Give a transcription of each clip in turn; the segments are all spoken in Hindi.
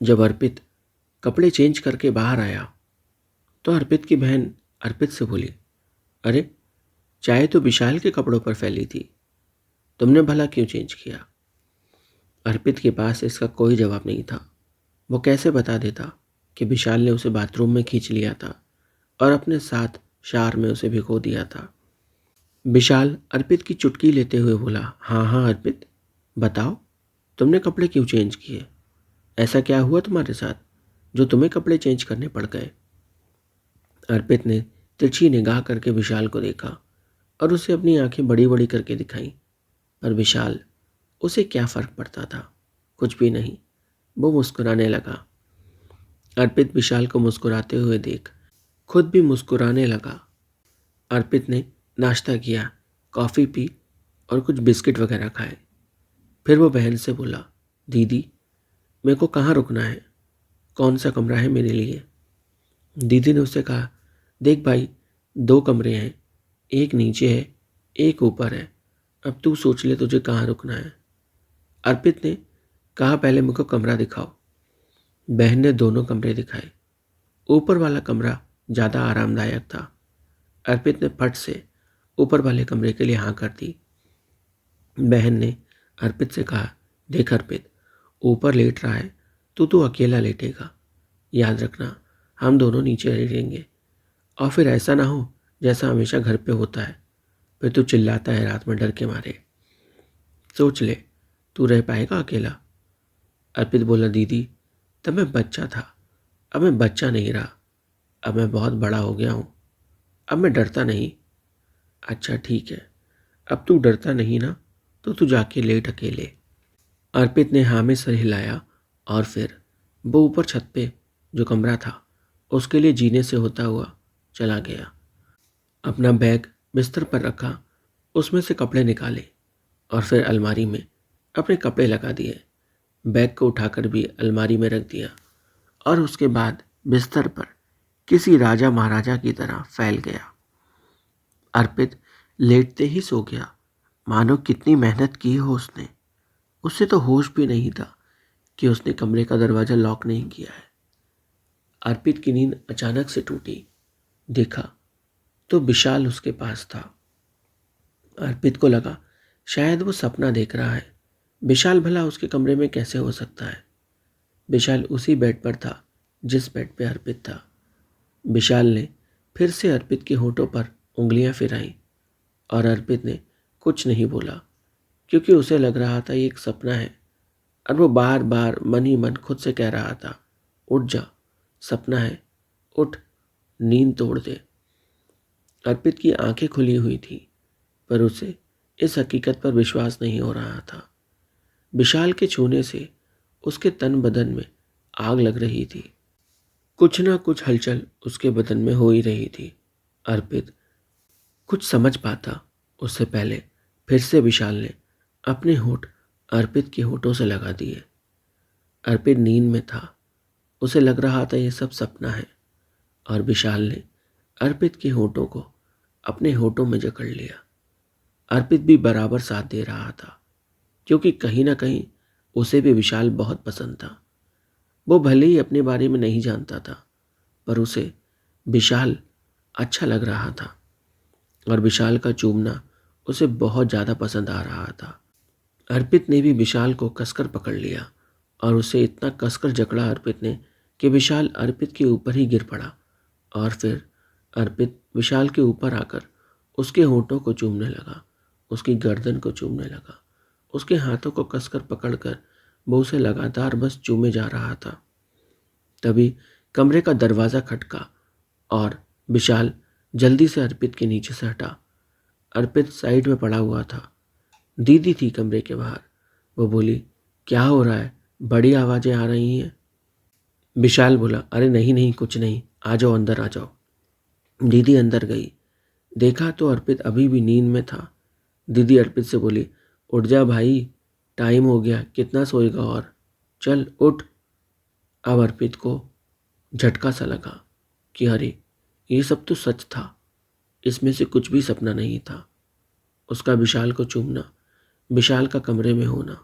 जब अर्पित कपड़े चेंज करके बाहर आया तो अर्पित की बहन अर्पित से बोली, अरे चाय तो विशाल के कपड़ों पर फैली थी, तुमने भला क्यों चेंज किया? अर्पित के पास इसका कोई जवाब नहीं था। वो कैसे बता देता कि विशाल ने उसे बाथरूम में खींच लिया था और अपने साथ शार में उसे भिगो दिया था। विशाल अर्पित की चुटकी लेते हुए बोला, हाँ हाँ अर्पित, बताओ तुमने कपड़े क्यों चेंज किए? ऐसा क्या हुआ तुम्हारे साथ जो तुम्हें कपड़े चेंज करने पड़ गए? अर्पित ने तिरछी निगाह करके विशाल को देखा और उसे अपनी आंखें बड़ी बड़ी करके दिखाई, पर विशाल उसे क्या फर्क पड़ता था? कुछ भी नहीं। वो मुस्कुराने लगा। अर्पित विशाल को मुस्कुराते हुए देख खुद भी मुस्कुराने लगा। अर्पित ने नाश्ता किया, कॉफ़ी पी और कुछ बिस्किट वगैरह खाए। फिर वो बहन से बोला, दीदी मेरे को कहाँ रुकना है? कौन सा कमरा है मेरे लिए? दीदी ने उससे कहा, देख भाई, 2 कमरे हैं, एक नीचे है, एक ऊपर है। अब तू सोच ले तुझे कहाँ रुकना है। अर्पित ने कहा, पहले मुझको कमरा दिखाओ। बहन ने दोनों कमरे दिखाए। ऊपर वाला कमरा ज़्यादा आरामदायक था। अर्पित ने फट से ऊपर वाले कमरे के लिए हाँ कर दी। बहन ने अर्पित से कहा, देख अर्पित, ऊपर लेट रहा है तू अकेला लेटेगा। याद रखना, हम दोनों नीचे लेटेंगे और फिर ऐसा ना हो जैसा हमेशा घर पे होता है, फिर तू चिल्लाता है रात में डर के मारे। सोच ले, तू रह पाएगा अकेला? अर्पित बोला, दीदी तब मैं बच्चा था, अब मैं बच्चा नहीं रहा, अब मैं बहुत बड़ा हो गया हूँ, अब मैं डरता नहीं। अच्छा ठीक है, अब तू डरता नहीं ना, तो तू जाके लेट अकेले। अर्पित ने हाँ में सर हिलाया और फिर वो ऊपर छत पे जो कमरा था उसके लिए जीने से होता हुआ चला गया। अपना बैग बिस्तर पर रखा, उसमें से कपड़े निकाले और फिर अलमारी में अपने कपड़े लगा दिए। बैग को उठाकर भी अलमारी में रख दिया और उसके बाद बिस्तर पर किसी राजा महाराजा की तरह फैल गया। अर्पित लेटते ही सो गया, मानो कितनी मेहनत की हो उसने। उससे तो होश भी नहीं था कि उसने कमरे का दरवाज़ा लॉक नहीं किया है। अर्पित की नींद अचानक से टूटी। देखा तो विशाल उसके पास था। अर्पित को लगा शायद वो सपना देख रहा है। विशाल भला उसके कमरे में कैसे हो सकता है? विशाल उसी बेड पर था जिस बेड पे अर्पित था। विशाल ने फिर से अर्पित के होठों पर उंगलियां फिराई और अर्पित ने कुछ नहीं बोला, क्योंकि उसे लग रहा था ये एक सपना है और वो बार बार मन ही मन खुद से कह रहा था, उठ जा, सपना है, उठ, नींद तोड़ दे। अर्पित की आंखें खुली हुई थी, पर उसे इस हकीकत पर विश्वास नहीं हो रहा था। विशाल के छूने से उसके तन बदन में आग लग रही थी। कुछ ना कुछ हलचल उसके बदन में हो ही रही थी। अर्पित कुछ समझ पाता उससे पहले फिर से विशाल ने अपने होठ अर्पित के होठों से लगा दिए। अर्पित नींद में था, उसे लग रहा था ये सब सपना है और विशाल ने अर्पित के होठों को अपने होठों में जकड़ लिया। अर्पित भी बराबर साथ दे रहा था, क्योंकि कहीं ना कहीं उसे भी विशाल बहुत पसंद था। वो भले ही अपने बारे में नहीं जानता था, पर उसे विशाल अच्छा लग रहा था और विशाल का चूमना उसे बहुत ज़्यादा पसंद आ रहा था। अर्पित ने भी विशाल को कसकर पकड़ लिया और उसे इतना कसकर जकड़ा अर्पित ने कि विशाल अर्पित के ऊपर ही गिर पड़ा और फिर अर्पित विशाल के ऊपर आकर उसके होठों को चूमने लगा, उसकी गर्दन को चूमने लगा, उसके हाथों को कसकर पकड़कर वो उसे लगातार बस चूमे जा रहा था। तभी कमरे का दरवाज़ा खटका और विशाल जल्दी से अर्पित के नीचे से हटा। अर्पित साइड में पड़ा हुआ था। दीदी थी कमरे के बाहर। वो बोली, क्या हो रहा है, बड़ी आवाज़ें आ रही हैं। विशाल बोला, अरे नहीं नहीं, कुछ नहीं, आ जाओ, अंदर आ जाओ। दीदी अंदर गई, देखा तो अर्पित अभी भी नींद में था। दीदी अर्पित से बोली, उठ जा भाई, टाइम हो गया, कितना सोएगा और, चल उठ। अब अर्पित को झटका सा लगा कि अरे ये सब तो सच था, इसमें से कुछ भी सपना नहीं था। उसका विशाल को चूमना, विशाल का कमरे में होना।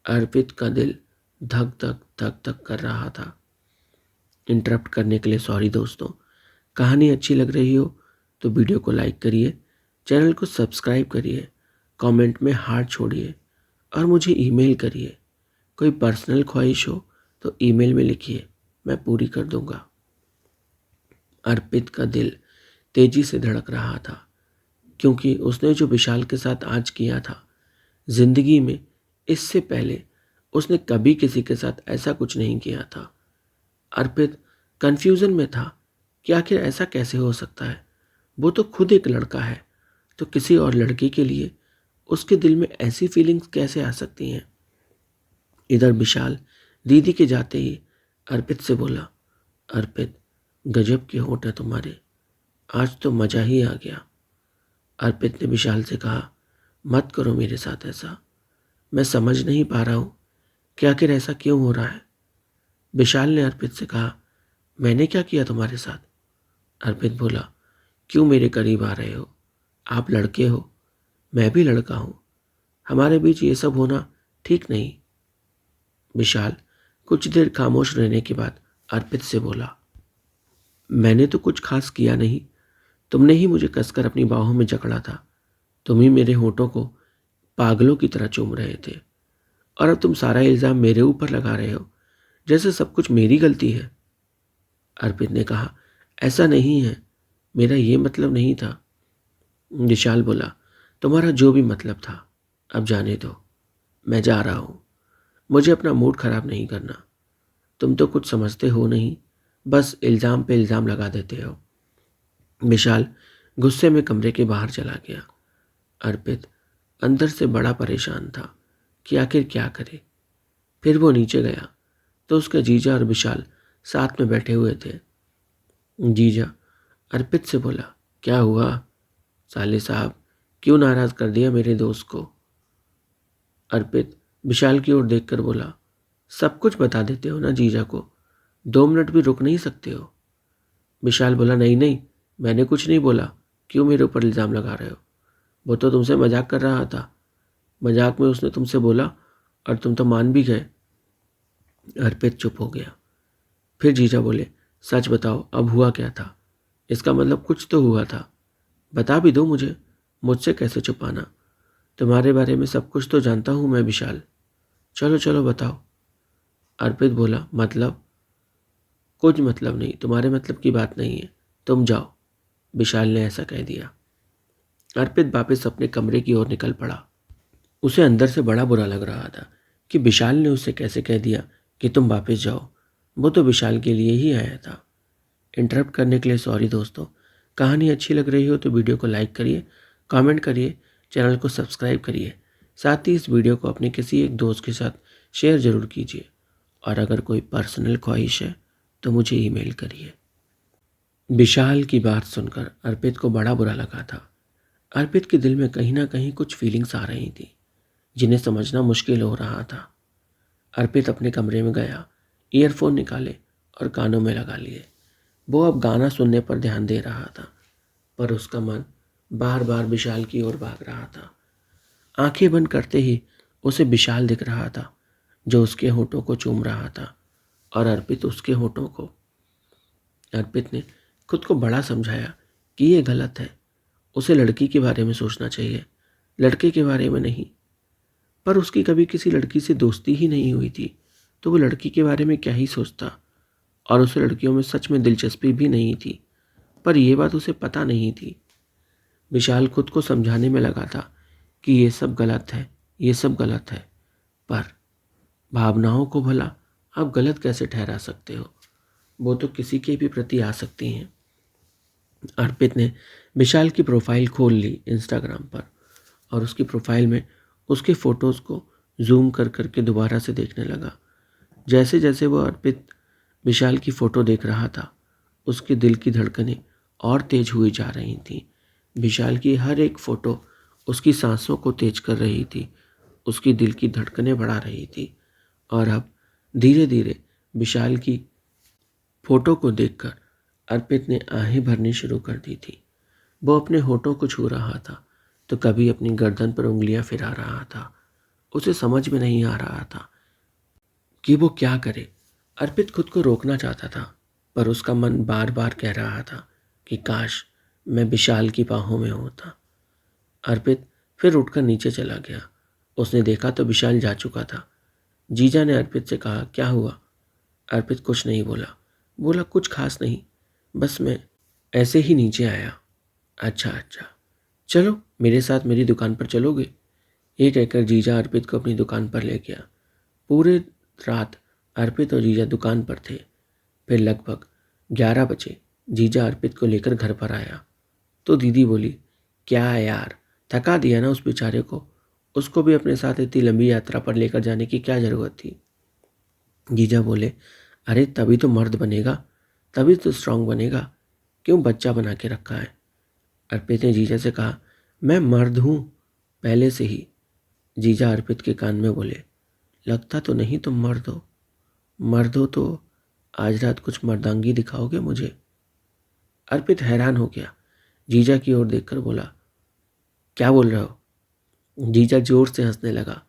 अर्पित का दिल धक धक धक धक कर रहा था। इंटरप्ट करने के लिए सॉरी दोस्तों। कहानी अच्छी लग रही हो तो वीडियो को लाइक करिए, चैनल को सब्सक्राइब करिए, कमेंट में हार्ट छोड़िए और मुझे ईमेल करिए। कोई पर्सनल ख्वाहिश हो तो ईमेल में लिखिए, मैं पूरी कर दूंगा। अर्पित का दिल तेजी से धड़क रहा था, क्योंकि उसने जो विशाल के साथ आज किया था, जिंदगी में इससे पहले उसने कभी किसी के साथ ऐसा कुछ नहीं किया था। अर्पित कंफ्यूजन में था कि आखिर ऐसा कैसे हो सकता है। वो तो खुद एक लड़का है, तो किसी और लड़की के लिए उसके दिल में ऐसी फीलिंग्स कैसे आ सकती हैं। इधर विशाल दीदी के जाते ही अर्पित से बोला, अर्पित गजब के होंठ हैं तुम्हारे, आज तो मजा ही आ गया। अर्पित ने विशाल से कहा, मत करो मेरे साथ ऐसा, मैं समझ नहीं पा रहा हूँ कि आखिर ऐसा क्यों हो रहा है। विशाल ने अर्पित से कहा, मैंने क्या किया तुम्हारे साथ। अर्पित बोला, क्यों मेरे करीब आ रहे हो, आप लड़के हो, मैं भी लड़का हूँ, हमारे बीच ये सब होना ठीक नहीं। विशाल कुछ देर खामोश रहने के बाद अर्पित से बोला, मैंने तो कुछ खास किया नहीं, तुमने ही मुझे कसकर अपनी बाहों में जकड़ा था। तुम ही मेरे होठों को पागलों की तरह चूम रहे थे और अब तुम सारा इल्ज़ाम मेरे ऊपर लगा रहे हो, जैसे सब कुछ मेरी गलती है। अर्पित ने कहा, ऐसा नहीं है, मेरा ये मतलब नहीं था। विशाल बोला, तुम्हारा जो भी मतलब था अब जाने दो, मैं जा रहा हूँ, मुझे अपना मूड खराब नहीं करना। तुम तो कुछ समझते हो नहीं, बस इल्ज़ाम पे इल्ज़ाम लगा देते हो। विशाल गुस्से में कमरे के बाहर चला गया। अर्पित अंदर से बड़ा परेशान था कि आखिर क्या करे। फिर वो नीचे गया तो उसका जीजा और विशाल साथ में बैठे हुए थे। जीजा अर्पित से बोला, क्या हुआ साले साहब, क्यों नाराज़ कर दिया मेरे दोस्त को। अर्पित विशाल की ओर देखकर बोला, सब कुछ बता देते हो ना जीजा को, 2 मिनट भी रुक नहीं सकते हो। विशाल बोला, नहीं नहीं, मैंने कुछ नहीं बोला, क्यों मेरे ऊपर इल्ज़ाम लगा रहे हो। वो तो तुमसे मजाक कर रहा था, मजाक में उसने तुमसे बोला और तुम तो मान भी गए। अर्पित चुप हो गया। फिर जीजा बोले, सच बताओ अब हुआ क्या था, इसका मतलब कुछ तो हुआ था, बता भी दो मुझे, मुझसे कैसे छुपाना। तुम्हारे बारे में सब कुछ तो जानता हूँ मैं विशाल, चलो चलो बताओ। अर्पित बोला, मतलब कुछ मतलब नहीं, तुम्हारे मतलब की बात नहीं है, तुम जाओ। विशाल ने ऐसा कह दिया। अर्पित वापस अपने कमरे की ओर निकल पड़ा। उसे अंदर से बड़ा बुरा लग रहा था कि विशाल ने उसे कैसे कह दिया कि तुम वापस जाओ, वो तो विशाल के लिए ही आया था। इंटरप्ट करने के लिए सॉरी दोस्तों। कहानी अच्छी लग रही हो तो वीडियो को लाइक करिए, कमेंट करिए, चैनल को सब्सक्राइब करिए। साथ ही इस वीडियो को अपने किसी एक दोस्त के साथ शेयर ज़रूर कीजिए और अगर कोई पर्सनल ख्वाहिश है तो मुझे ईमेल करिए। विशाल की बात सुनकर अर्पित को बड़ा बुरा लगा था। अर्पित के दिल में कहीं ना कहीं कुछ फीलिंग्स आ रही थी जिन्हें समझना मुश्किल हो रहा था। अर्पित अपने कमरे में गया, ईयरफोन निकाले और कानों में लगा लिए। वो अब गाना सुनने पर ध्यान दे रहा था, पर उसका मन बार बार विशाल की ओर भाग रहा था। आंखें बंद करते ही उसे विशाल दिख रहा था, जो उसके होठों को चूम रहा था और अर्पित उसके होठों को। अर्पित ने खुद को बड़ा समझाया कि ये गलत है, उसे लड़की के बारे में सोचना चाहिए, लड़के के बारे में नहीं। पर उसकी कभी किसी लड़की से दोस्ती ही नहीं हुई थी, तो वो लड़की के बारे में क्या ही सोचता, और उसे लड़कियों में सच में दिलचस्पी भी नहीं थी, पर यह बात उसे पता नहीं थी। विशाल खुद को समझाने में लगा था कि ये सब गलत है, ये सब गलत है, पर भावनाओं को भला आप गलत कैसे ठहरा सकते हो, वो तो किसी के भी प्रति आ सकती हैं। अर्पित ने विशाल की प्रोफाइल खोल ली इंस्टाग्राम पर और उसकी प्रोफाइल में उसके फ़ोटोज़ को जूम कर करके दोबारा से देखने लगा। जैसे जैसे वो अर्पित विशाल की फ़ोटो देख रहा था, उसके दिल की धड़कनें और तेज हुई जा रही थीं। विशाल की हर एक फ़ोटो उसकी सांसों को तेज कर रही थी, उसकी दिल की धड़कनें बढ़ा रही थी। और अब धीरे धीरे विशाल की फ़ोटो को देखकर अर्पित ने आहें भरनी शुरू कर दी थी। वो अपने होठों को छू रहा था तो कभी अपनी गर्दन पर उंगलियां फिरा रहा था। उसे समझ में नहीं आ रहा था कि वो क्या करे। अर्पित खुद को रोकना चाहता था, पर उसका मन बार बार कह रहा था कि काश मैं विशाल की बाहों में होता। अर्पित फिर उठकर नीचे चला गया। उसने देखा तो विशाल जा चुका था। जीजा ने अर्पित से कहा, क्या हुआ? अर्पित कुछ नहीं बोला। बोला, कुछ खास नहीं, बस मैं ऐसे ही नीचे आया। अच्छा अच्छा, चलो मेरे साथ मेरी दुकान पर चलोगे? ये कहकर जीजा अर्पित को अपनी दुकान पर ले गया। पूरे रात अर्पित और जीजा दुकान पर थे। फिर लगभग 11 बजे जीजा अर्पित को लेकर घर पर आया तो दीदी बोली, क्या है यार, थका दिया ना उस बेचारे को, उसको भी अपने साथ इतनी लंबी यात्रा पर लेकर जाने की क्या ज़रूरत थी। जीजा बोले, अरे तभी तो मर्द बनेगा, तभी तो स्ट्रांग बनेगा, क्यों बच्चा बना के रखा है? अर्पित ने जीजा से कहा, मैं मर्द हूँ पहले से ही। जीजा अर्पित के कान में बोले, लगता तो नहीं तुम मर्द हो। मर्द हो तो आज रात कुछ मर्दांगी दिखाओगे मुझे? अर्पित हैरान हो गया। जीजा की ओर देखकर बोला, क्या बोल रहे हो? जीजा जोर से हंसने लगा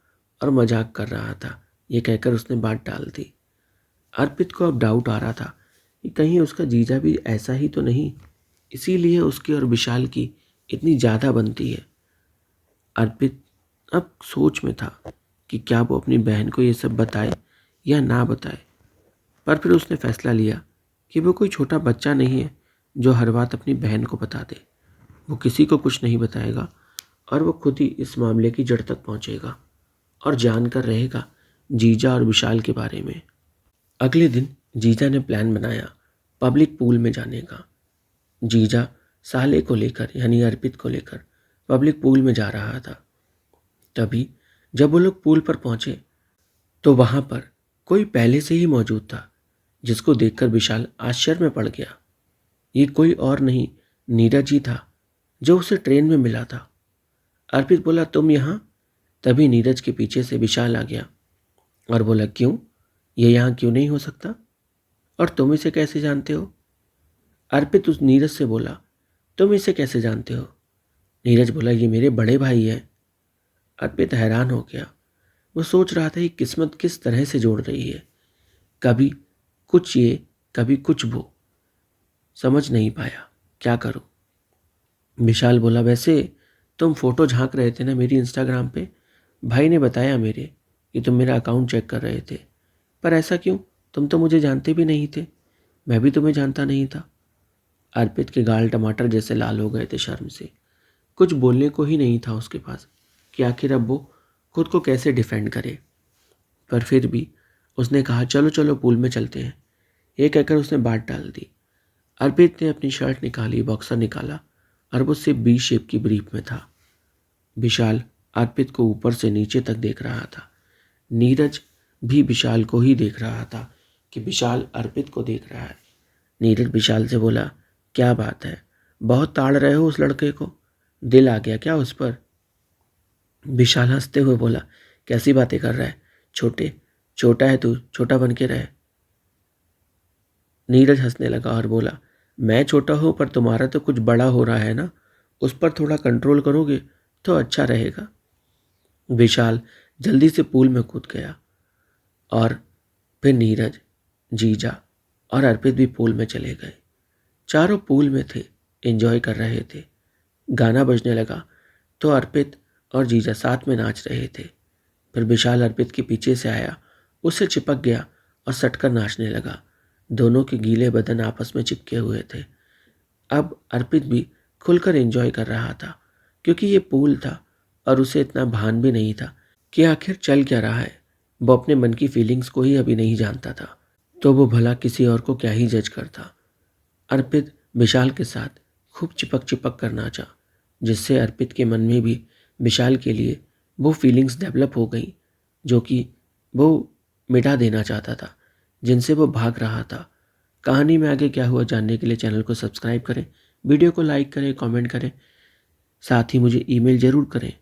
और मजाक कर रहा था। ये कहकर उसने बात टाल दी। अर्पित को अब डाउट आ रहा था कि कहीं उसका जीजा भी ऐसा ही तो नहीं, इसीलिए उसकी और विशाल की इतनी ज़्यादा बनती है। अर्पित अब सोच में था कि क्या वो अपनी बहन को ये सब बताए या ना बताए, पर फिर उसने फैसला लिया कि वो कोई छोटा बच्चा नहीं है जो हर बात अपनी बहन को बता दे। वो किसी को कुछ नहीं बताएगा और वो खुद ही इस मामले की जड़ तक पहुंचेगा और जानकर रहेगा जीजा और विशाल के बारे में। अगले दिन जीजा ने प्लान बनाया पब्लिक पूल में जाने का। जीजा साले को लेकर यानी अर्पित को लेकर पब्लिक पूल में जा रहा था। तभी जब वो लोग पूल पर पहुंचे तो वहां पर कोई पहले से ही मौजूद था, जिसको देखकर विशाल आश्चर्य में पड़ गया। ये कोई और नहीं, नीरज ही था जो उसे ट्रेन में मिला था। अर्पित बोला, तुम यहाँ? तभी नीरज के पीछे से विशाल आ गया और बोला, क्यों, ये यहाँ क्यों नहीं हो सकता? और तुम इसे कैसे जानते हो? अर्पित उस नीरज से बोला, तुम इसे कैसे जानते हो? नीरज बोला, ये मेरे बड़े भाई हैं। अर्पित हैरान हो गया। वो सोच रहा था कि किस्मत किस तरह से जोड़ रही है, कभी कुछ ये कभी कुछ वो, समझ नहीं पाया क्या करूं। विशाल बोला, वैसे तुम फोटो झांक रहे थे ना मेरी इंस्टाग्राम पे, भाई ने बताया मेरे कि तुम मेरा अकाउंट चेक कर रहे थे, पर ऐसा क्यों? तुम तो मुझे जानते भी नहीं थे, मैं भी तुम्हें जानता नहीं था। अर्पित के गाल टमाटर जैसे लाल हो गए थे शर्म से। कुछ बोलने को ही नहीं था उसके पास कि आखिर अब वो खुद को कैसे डिफेंड करे। पर फिर भी उसने कहा, चलो चलो पूल में चलते हैं। ये कहकर उसने बात डाल दी। अर्पित ने अपनी शर्ट निकाली, बॉक्सर निकाला और वो सिर्फ बी शेप की ब्रीफ में था। विशाल अर्पित को ऊपर से नीचे तक देख रहा था। नीरज भी विशाल को ही देख रहा था कि विशाल अर्पित को देख रहा है। नीरज विशाल से बोला, क्या बात है, बहुत ताड़ रहे हो उस लड़के को, दिल आ गया क्या उस पर? विशाल हंसते हुए बोला, कैसी बातें कर रहा है, छोटा है तू, छोटा बन के रहे। नीरज हंसने लगा और बोला, मैं छोटा हूँ पर तुम्हारा तो कुछ बड़ा हो रहा है ना, उस पर थोड़ा कंट्रोल करोगे तो अच्छा रहेगा। विशाल जल्दी से पूल में कूद गया और फिर नीरज, जीजा और अर्पित भी पूल में चले गए। चारों पूल में थे, एंजॉय कर रहे थे। गाना बजने लगा तो अर्पित और जीजा साथ में नाच रहे थे। फिर विशाल अर्पित के पीछे से आया, उससे चिपक गया और सटकर नाचने लगा। दोनों के गीले बदन आपस में चिपके हुए थे। अब अर्पित भी खुलकर एंजॉय कर रहा था, क्योंकि ये पूल था और उसे इतना भान भी नहीं था कि आखिर चल क्या रहा है। वो अपने मन की फीलिंग्स को ही अभी नहीं जानता था, तो वो भला किसी और को क्या ही जज करता। अर्पित विशाल के साथ खूब चिपक चिपक कर नाचा, जिससे अर्पित के मन में भी विशाल के लिए वो फीलिंग्स डेवलप हो गई जो कि वो मिटा देना चाहता था, जिनसे वो भाग रहा था। कहानी में आगे क्या हुआ जानने के लिए चैनल को सब्सक्राइब करें, वीडियो को लाइक करें, कमेंट करें, साथ ही मुझे ईमेल ज़रूर करें।